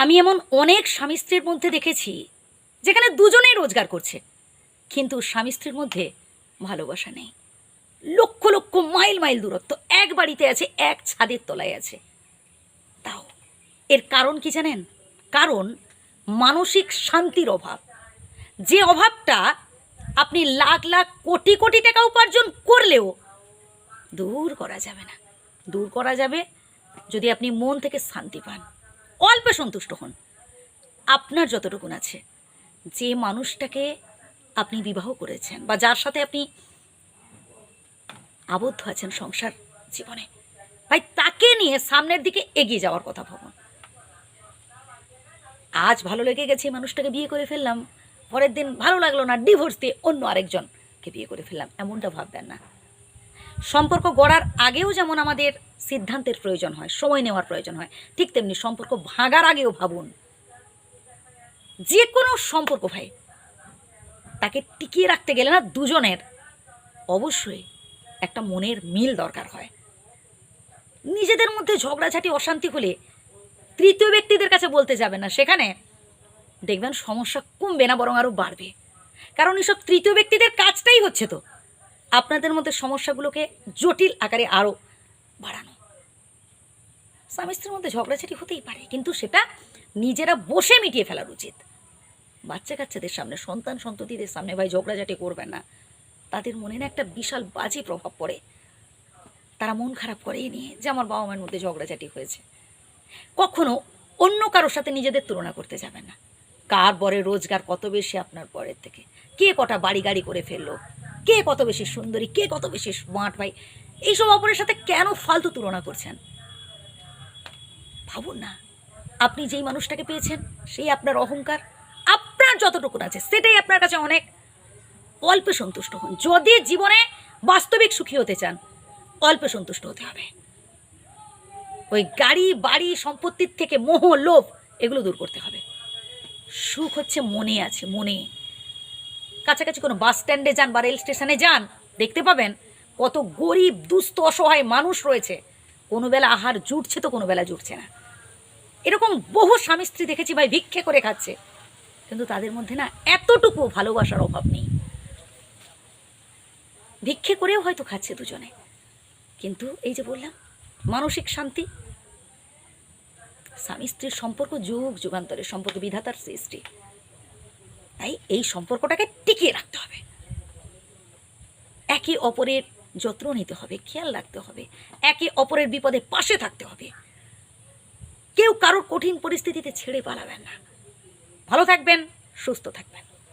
আমি এমন অনেক স্বামী স্ত্রীর মধ্যে দেখেছি যেখানে দুজনেই রোজগার করছে, কিন্তু স্বামী স্ত্রীর মধ্যে ভালোবাসা নেই। লক্ষ লক্ষ মাইল মাইল দূরত্ব, এক বাড়িতে আছে, এক ছাদের তলায় আছে। তাও এর কারণ কি জানেন? কারণ মানসিক শান্তির অভাব। যে অভাবটা আপনি লাখ লাখ কোটি কোটি টাকা উপার্জন করলেও দূর করা যাবে না। দূর করা যাবে যদি আপনি মন থেকে শান্তি পান, অল্পে সন্তুষ্ট হন। আপনার যতটুকুন আছে, যে মানুষটাকে আপনি বিবাহ করেছেন বা যার সাথে আপনি আবদ্ধ আছেন সংসার জীবনে, ভাই তাকে নিয়ে সামনের দিকে এগিয়ে যাওয়ার কথা ভাবুন। আজ ভালো লেগে গেছে মানুষটাকে বিয়ে করে ফেললাম, পরের দিন ভালো লাগলো না, ডিভোর্স দিয়ে অন্য আরেকজনকে বিয়ে করে ফেললাম, এমনটা ভাববেন না। সম্পর্ক গড়ার আগেও যেমন আমাদের সিদ্ধান্তের প্রয়োজন হয়, সময় নেওয়ার প্রয়োজন হয়, ঠিক তেমনি সম্পর্ক ভাঙার আগেও ভাবুন। যে কোনো সম্পর্ক ভাই, তাকে টিকিয়ে রাখতে গেলে না দুজনের অবশ্যই একটা মনের মিল দরকার হয়। নিজেদের মধ্যে ঝগড়াঝাটি অশান্তি হলে তৃতীয় ব্যক্তিদের কাছে বলতে যাবে না, সেখানে দেখবেন সমস্যা কমবে না, বরং আরও বাড়বে। কারণ এসব তৃতীয় ব্যক্তিদের কাজটাই হচ্ছে তো আপনাদের মধ্যে সমস্যাগুলোকে জটিল আকারে আরও বাড়ানো। স্বামী স্ত্রীর মধ্যে ঝগড়াঝাটি হতেই পারে, কিন্তু সেটা নিজেরা বসে মিটিয়ে ফেলার উচিত। বাচ্চা কাচ্চাদের সামনে, সন্তান সন্ততিদের সামনে ভাই ঝগড়াঝাটি করবেন না। তাদের মনে না একটা বিশাল বাজে প্রভাব পড়ে, তারা মন খারাপ করেই নিয়ে যে আমার বাবা মায়ের মধ্যে ঝগড়াঝাটি হয়েছে। কখনো অন্য কারোর সাথে নিজেদের তুলনা করতে যাবেন না। কার বরের রোজগার কত বেশি আপনার বরের থেকে, কে কটা বাড়ি গাড়ি করে ফেললো, কে কত বেশি সুন্দরী, কে কত বেশি স্মার্ট, ভাই এইসব অপরের সাথে কেন ফালতু তুলনা করছেন? ভাবুন না, আপনি যেই মানুষটাকে পেয়েছেন সেই আপনার অহংকার। আপনার যতটুকু আছে সেটাই আপনার কাছে অনেক। অল্পে সন্তুষ্ট হন। যদি জীবনে বাস্তবিক সুখী হতে চান, অল্পে সন্তুষ্ট হতে হবে। ওই গাড়ি বাড়ি সম্পত্তির থেকে মোহ লোভ এগুলো দূর করতে হবে। সুখ হচ্ছে মনে আছে, মনে। কাছাকাছি কোনো বাস স্ট্যান্ডে যান বা রেল স্টেশনে যান, দেখতে পাবেন কত গরিব দুস্থ অসহায় মানুষ রয়েছে। কোনো বেলা আহার জুটছে তো কোনো বেলা জুটছে না। এরকম বহু স্বামী স্ত্রী দেখেছি ভাই, ভিক্ষে করে খাচ্ছে, কিন্তু তাদের মধ্যে না এতটুকু ভালোবাসার অভাব নেই। ভিক্ষে করেও হয়তো খাচ্ছে দুজনে, কিন্তু এই যে বললাম মানসিক শান্তি। স্বামী স্ত্রীর সম্পর্ক যুগ যুগান্তরের সম্পর্ক, বিধাতার সৃষ্টি। তাই এই সম্পর্কটাকে টিকিয়ে রাখতে হবে, একে অপরের যত্ন নিতে হবে, খেয়াল রাখতে হবে, একে অপরের বিপদে পাশে থাকতে হবে। কেউ কারোর কঠিন পরিস্থিতিতে ছেড়ে পালাবেন না। ভালো থাকবেন, সুস্থ থাকবেন।